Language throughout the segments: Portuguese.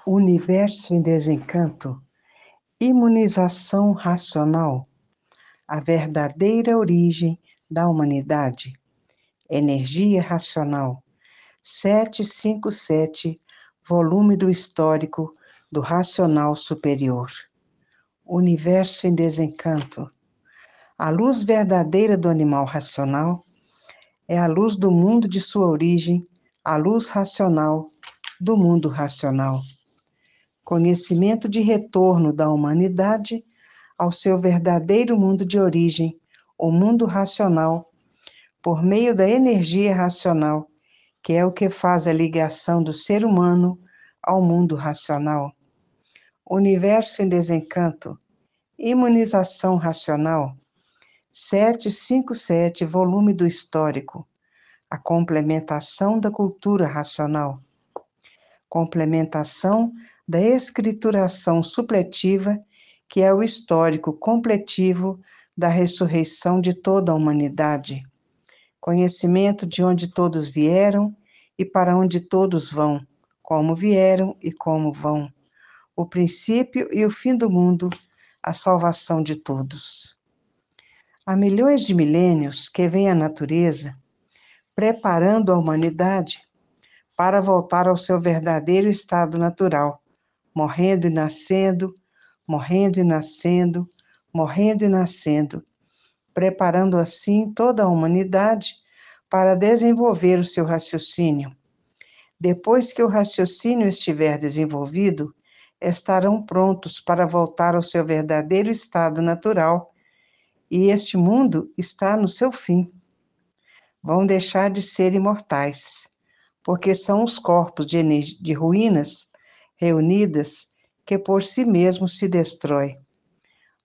Universo em desencanto, imunização racional, a verdadeira origem da humanidade, energia racional, 757, volume do histórico do racional superior. Universo em desencanto, a luz verdadeira do animal racional é a luz do mundo de sua origem, a luz racional do mundo racional. Conhecimento de retorno da humanidade ao seu verdadeiro mundo de origem, o mundo racional, por meio da energia racional, que é o que faz a ligação do ser humano ao mundo racional. Universo em desencanto, imunização racional, 757, volume do histórico, a complementação da cultura racional. Complementação da escrituração supletiva, que é o histórico completivo da ressurreição de toda a humanidade. Conhecimento de onde todos vieram e para onde todos vão, como vieram e como vão. O princípio e o fim do mundo, a salvação de todos. Há milhões de milênios que vem a natureza preparando a humanidade para voltar ao seu verdadeiro estado natural, morrendo e nascendo, morrendo e nascendo, morrendo e nascendo, preparando assim toda a humanidade para desenvolver o seu raciocínio. Depois que o raciocínio estiver desenvolvido, estarão prontos para voltar ao seu verdadeiro estado natural, e este mundo está no seu fim. Vão deixar de ser imortais, porque são os corpos de ruínas reunidas que por si mesmos se destrói.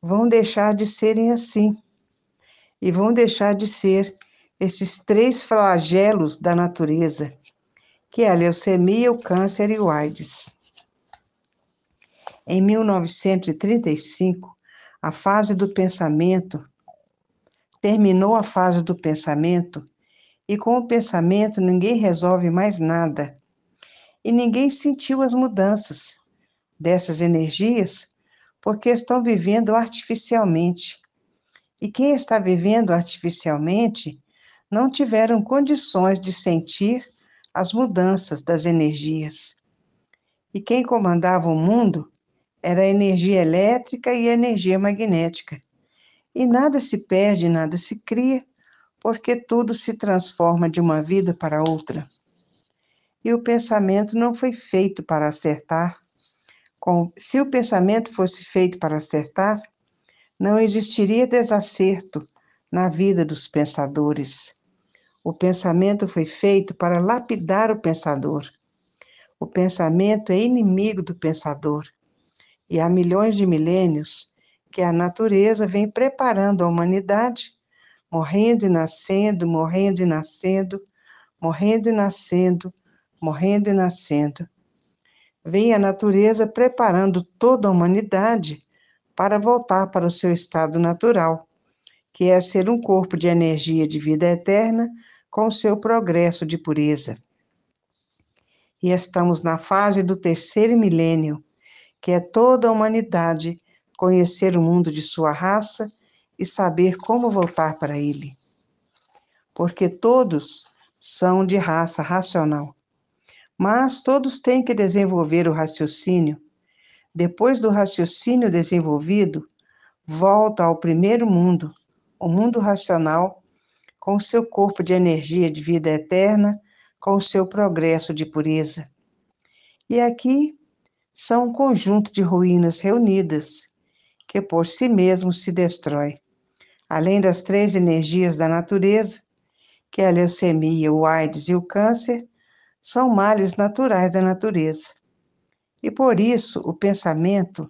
Vão deixar de serem assim, e vão deixar de ser esses três flagelos da natureza, que é a leucemia, o câncer e o AIDS. Em 1935, a fase do pensamento, terminou a fase do pensamento, e com o pensamento ninguém resolve mais nada. E ninguém sentiu as mudanças dessas energias, porque estão vivendo artificialmente. E quem está vivendo artificialmente não tiveram condições de sentir as mudanças das energias. E quem comandava o mundo era a energia elétrica e a energia magnética. E nada se perde, nada se cria, porque tudo se transforma de uma vida para outra. E o pensamento não foi feito para acertar. Se o pensamento fosse feito para acertar, não existiria desacerto na vida dos pensadores. O pensamento foi feito para lapidar o pensador. O pensamento é inimigo do pensador. E há milhões de milênios que a natureza vem preparando a humanidade, morrendo e nascendo, morrendo e nascendo, morrendo e nascendo, morrendo e nascendo. Vem a natureza preparando toda a humanidade para voltar para o seu estado natural, que é ser um corpo de energia de vida eterna com o seu progresso de pureza. E estamos na fase do terceiro milênio, que é toda a humanidade conhecer o mundo de sua raça e saber como voltar para ele. Porque todos são de raça racional. Mas todos têm que desenvolver o raciocínio. Depois do raciocínio desenvolvido, volta ao primeiro mundo, o mundo racional, com o seu corpo de energia de vida eterna, com o seu progresso de pureza. E aqui são um conjunto de ruínas reunidas, que por si mesmos se destrói. Além das três energias da natureza, que é a leucemia, o AIDS e o câncer, são males naturais da natureza. E por isso o pensamento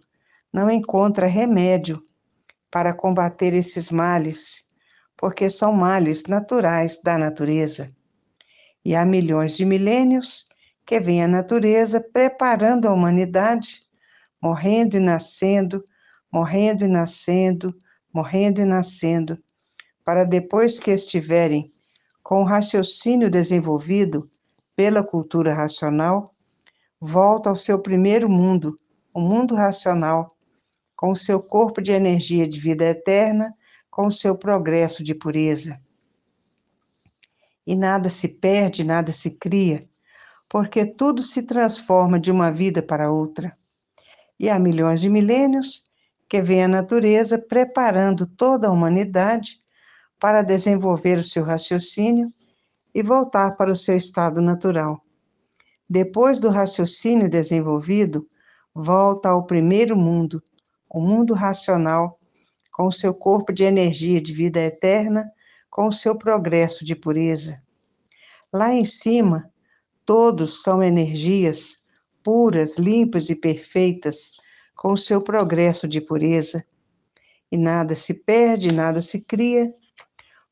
não encontra remédio para combater esses males, porque são males naturais da natureza. E há milhões de milênios que vem a natureza preparando a humanidade, morrendo e nascendo, morrendo e nascendo, morrendo e nascendo, para depois que estiverem com o raciocínio desenvolvido pela cultura racional, volta ao seu primeiro mundo, o mundo racional, com o seu corpo de energia de vida eterna, com o seu progresso de pureza. E nada se perde, nada se cria, porque tudo se transforma de uma vida para outra. E há milhões de milênios que vem a natureza preparando toda a humanidade para desenvolver o seu raciocínio e voltar para o seu estado natural. Depois do raciocínio desenvolvido, volta ao primeiro mundo, o mundo racional, com o seu corpo de energia de vida eterna, com o seu progresso de pureza. Lá em cima, todos são energias puras, limpas e perfeitas, com o seu progresso de pureza. E nada se perde, nada se cria,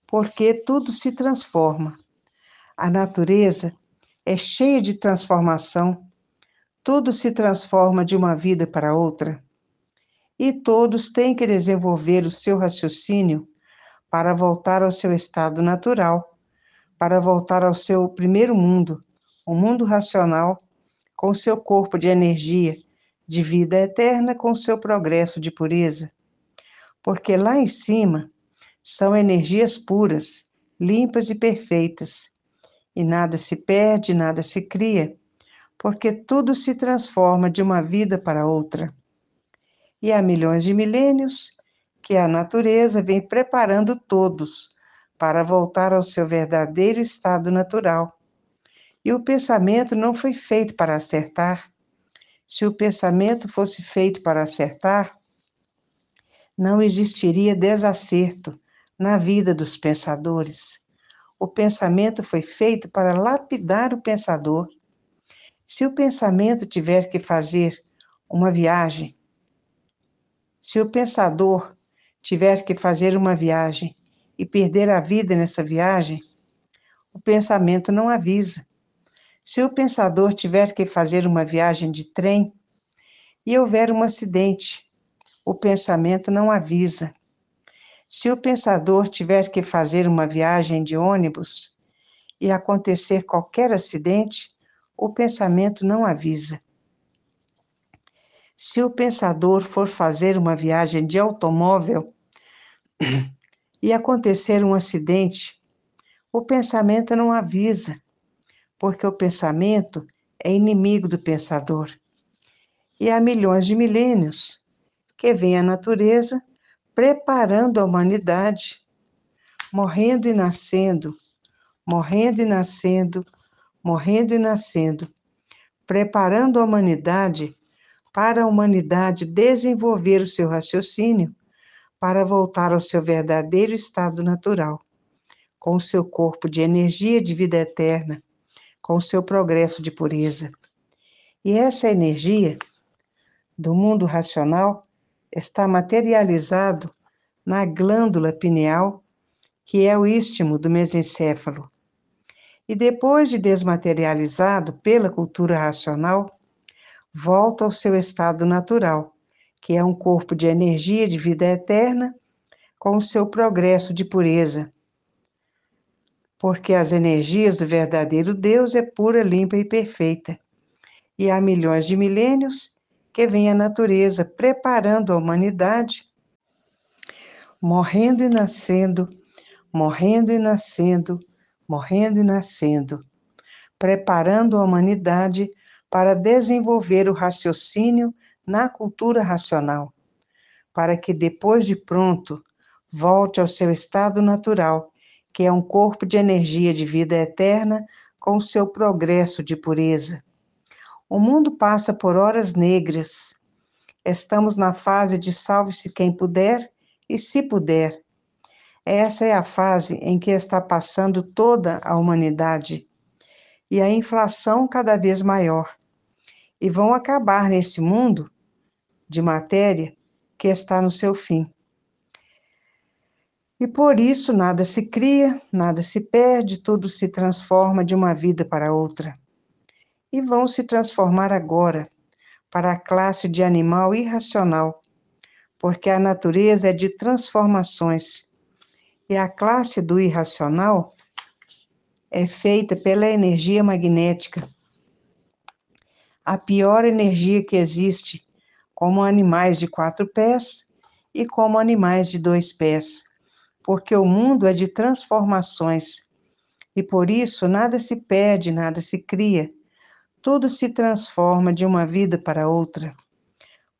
porque tudo se transforma. A natureza é cheia de transformação, tudo se transforma de uma vida para outra. E todos têm que desenvolver o seu raciocínio para voltar ao seu estado natural, para voltar ao seu primeiro mundo, o mundo racional, com o seu corpo de energia, de vida eterna, com o seu progresso de pureza. Porque lá em cima são energias puras, limpas e perfeitas, e nada se perde, nada se cria, porque tudo se transforma de uma vida para outra. E há milhões de milênios que a natureza vem preparando todos para voltar ao seu verdadeiro estado natural. E o pensamento não foi feito para acertar. Se o pensamento fosse feito para acertar, não existiria desacerto na vida dos pensadores. O pensamento foi feito para lapidar o pensador. Se o pensamento tiver que fazer uma viagem, se o pensador tiver que fazer uma viagem e perder a vida nessa viagem, o pensamento não avisa. Se o pensador tiver que fazer uma viagem de trem e houver um acidente, o pensamento não avisa. Se o pensador tiver que fazer uma viagem de ônibus e acontecer qualquer acidente, o pensamento não avisa. Se o pensador for fazer uma viagem de automóvel e acontecer um acidente, o pensamento não avisa, porque o pensamento é inimigo do pensador. E há milhões de milênios que vem a natureza preparando a humanidade, morrendo e nascendo, morrendo e nascendo, morrendo e nascendo, preparando a humanidade para a humanidade desenvolver o seu raciocínio para voltar ao seu verdadeiro estado natural, com o seu corpo de energia de vida eterna, com o seu progresso de pureza. E essa energia do mundo racional está materializado na glândula pineal, que é o istmo do mesencéfalo. E depois de desmaterializado pela cultura racional, volta ao seu estado natural, que é um corpo de energia de vida eterna, com o seu progresso de pureza. Porque as energias do verdadeiro Deus é pura, limpa e perfeita. E há milhões de milênios que vem a natureza preparando a humanidade, morrendo e nascendo, morrendo e nascendo, morrendo e nascendo, preparando a humanidade para desenvolver o raciocínio na cultura racional, para que depois de pronto, volte ao seu estado natural, que é um corpo de energia de vida eterna com o seu progresso de pureza. O mundo passa por horas negras. Estamos na fase de salve-se quem puder e se puder. Essa é a fase em que está passando toda a humanidade. E a inflação cada vez maior. E vão acabar nesse mundo de matéria que está no seu fim. E por isso nada se cria, nada se perde, tudo se transforma de uma vida para outra. E vão se transformar agora para a classe de animal irracional, porque a natureza é de transformações. E a classe do irracional é feita pela energia magnética. a pior energia que existe, como animais de 4 pés e como animais de 2 pés, porque o mundo é de transformações e por isso nada se perde, nada se cria, tudo se transforma de uma vida para outra,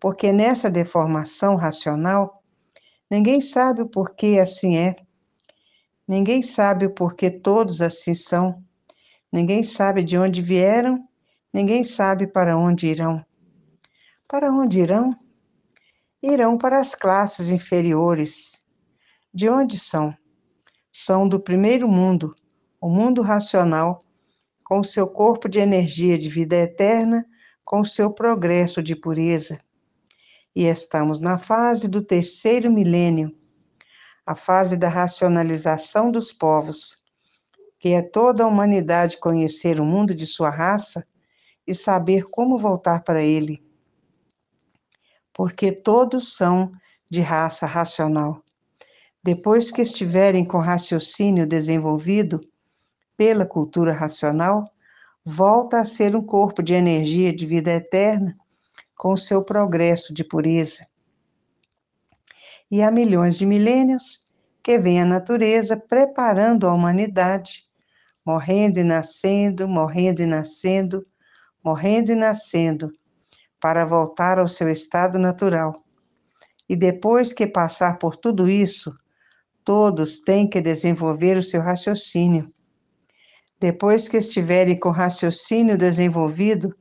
porque nessa deformação racional, ninguém sabe o porquê assim é, ninguém sabe o porquê todos assim são, ninguém sabe de onde vieram, ninguém sabe para onde irão. Para onde irão? Irão para as classes inferiores. De onde são? São do primeiro mundo, o mundo racional, com o seu corpo de energia de vida eterna, com o seu progresso de pureza. E estamos na fase do terceiro milênio, a fase da racionalização dos povos, que é toda a humanidade conhecer o mundo de sua raça e saber como voltar para ele. Porque todos são de raça racional. Depois que estiverem com raciocínio desenvolvido pela cultura racional, volta a ser um corpo de energia de vida eterna com o seu progresso de pureza. E há milhões de milênios que vem a natureza preparando a humanidade, morrendo e nascendo, morrendo e nascendo, morrendo e nascendo, para voltar ao seu estado natural. E depois que passar por tudo isso, todos têm que desenvolver o seu raciocínio. Depois que estiverem com o raciocínio desenvolvido,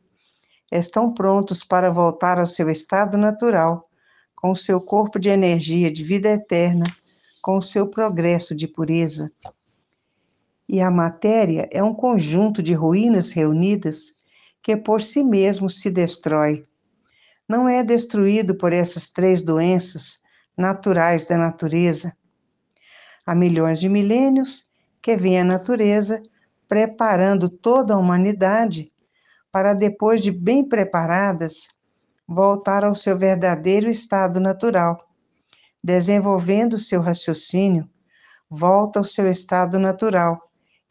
estão prontos para voltar ao seu estado natural, com o seu corpo de energia de vida eterna, com o seu progresso de pureza. E a matéria é um conjunto de ruínas reunidas que por si mesmo se destrói. Não é destruído por essas 3 doenças naturais da natureza. Há milhões de milênios que vem a natureza preparando toda a humanidade para, depois de bem preparadas, voltar ao seu verdadeiro estado natural, desenvolvendo seu raciocínio, volta ao seu estado natural,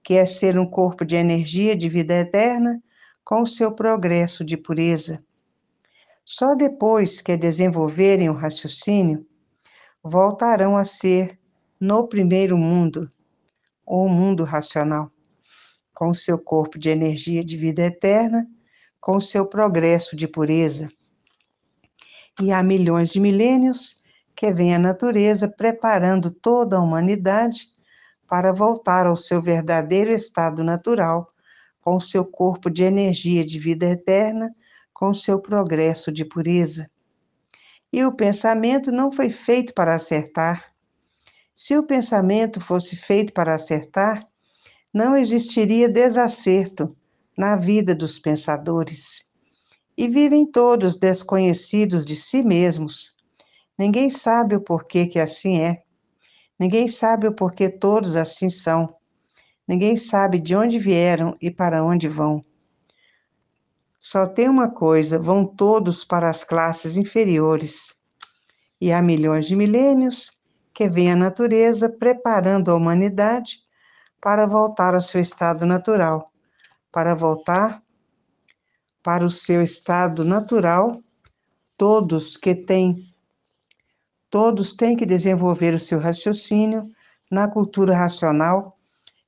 que é ser um corpo de energia de vida eterna com o seu progresso de pureza. Só depois que desenvolverem o raciocínio, voltarão a ser no primeiro mundo, ou mundo racional, com o seu corpo de energia de vida eterna, com o seu progresso de pureza. E há milhões de milênios que vem a natureza preparando toda a humanidade para voltar ao seu verdadeiro estado natural, com o seu corpo de energia de vida eterna, com o seu progresso de pureza. E o pensamento não foi feito para acertar. Se o pensamento fosse feito para acertar, não existiria desacerto na vida dos pensadores. E vivem todos desconhecidos de si mesmos. Ninguém sabe o porquê que assim é. Ninguém sabe o porquê todos assim são. Ninguém sabe de onde vieram e para onde vão. Só tem uma coisa, vão todos para as classes inferiores. E há milhões de milênios que vem a natureza preparando a humanidade para voltar ao seu estado natural, para voltar para o seu estado natural, todos têm que desenvolver o seu raciocínio na cultura racional,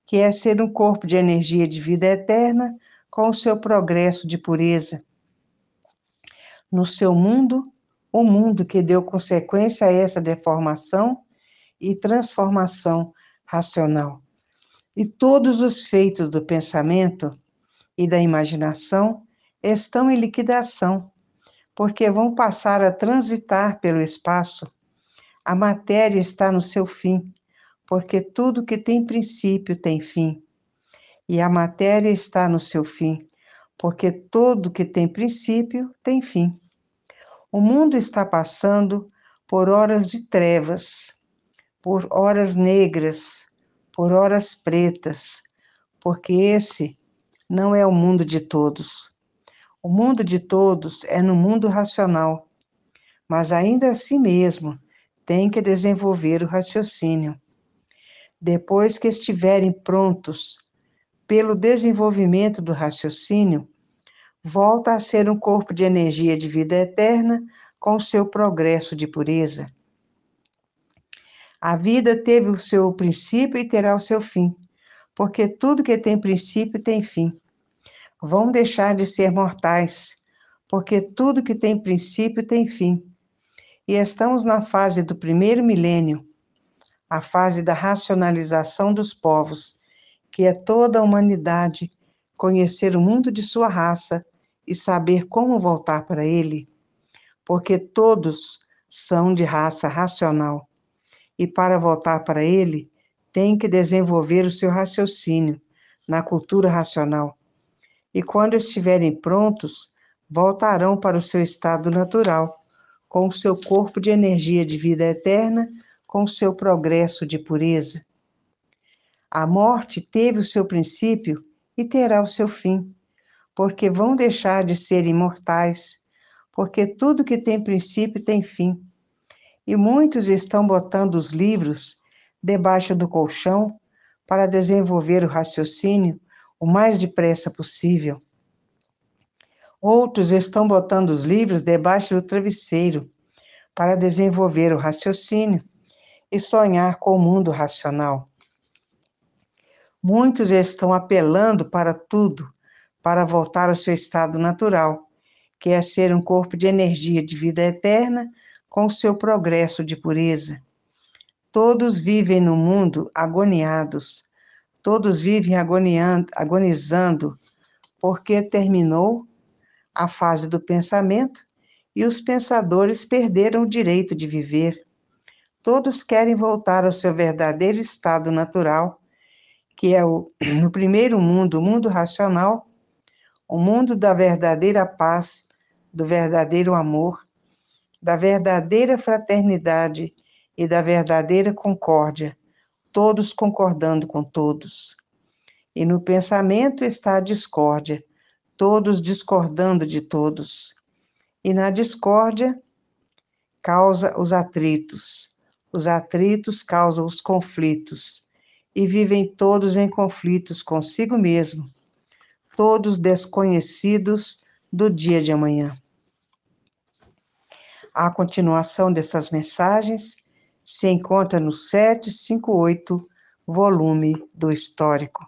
que é ser um corpo de energia de vida eterna com o seu progresso de pureza. No seu mundo, o mundo que deu consequência a essa deformação e transformação racional. E todos os feitos do pensamento e da imaginação estão em liquidação, porque vão passar a transitar pelo espaço. A matéria está no seu fim, porque tudo que tem princípio tem fim. E a matéria está no seu fim, porque tudo que tem princípio tem fim. O mundo está passando por horas de trevas, por horas negras, por horas pretas, porque esse não é o mundo de todos. O mundo de todos é no mundo racional, mas ainda assim mesmo tem que desenvolver o raciocínio. Depois que estiverem prontos pelo desenvolvimento do raciocínio, volta a ser um corpo de energia de vida eterna com seu progresso de pureza. A vida teve o seu princípio e terá o seu fim, porque tudo que tem princípio tem fim. Vão deixar de ser mortais, porque tudo que tem princípio tem fim. E estamos na fase do primeiro milênio, a fase da racionalização dos povos, que é toda a humanidade conhecer o mundo de sua raça e saber como voltar para ele, porque todos são de raça racional. E para voltar para ele, tem que desenvolver o seu raciocínio na cultura racional. E quando estiverem prontos, voltarão para o seu estado natural, com o seu corpo de energia de vida eterna, com o seu progresso de pureza. A morte teve o seu princípio e terá o seu fim, porque vão deixar de ser imortais, porque tudo que tem princípio tem fim. E muitos estão botando os livros debaixo do colchão para desenvolver o raciocínio o mais depressa possível. Outros estão botando os livros debaixo do travesseiro para desenvolver o raciocínio e sonhar com o mundo racional. Muitos estão apelando para tudo, para voltar ao seu estado natural, que é ser um corpo de energia de vida eterna com o seu progresso de pureza. Todos vivem no mundo agoniados, todos vivem agonizando, porque terminou a fase do pensamento e os pensadores perderam o direito de viver. Todos querem voltar ao seu verdadeiro estado natural, que é no primeiro mundo, o mundo racional, o mundo da verdadeira paz, do verdadeiro amor, da verdadeira fraternidade e da verdadeira concórdia, todos concordando com todos. E no pensamento está a discórdia, todos discordando de todos. E na discórdia causa os atritos causam os conflitos, e vivem todos em conflitos consigo mesmo, todos desconhecidos do dia de amanhã. A continuação dessas mensagens se encontra no 758, volume do Histórico.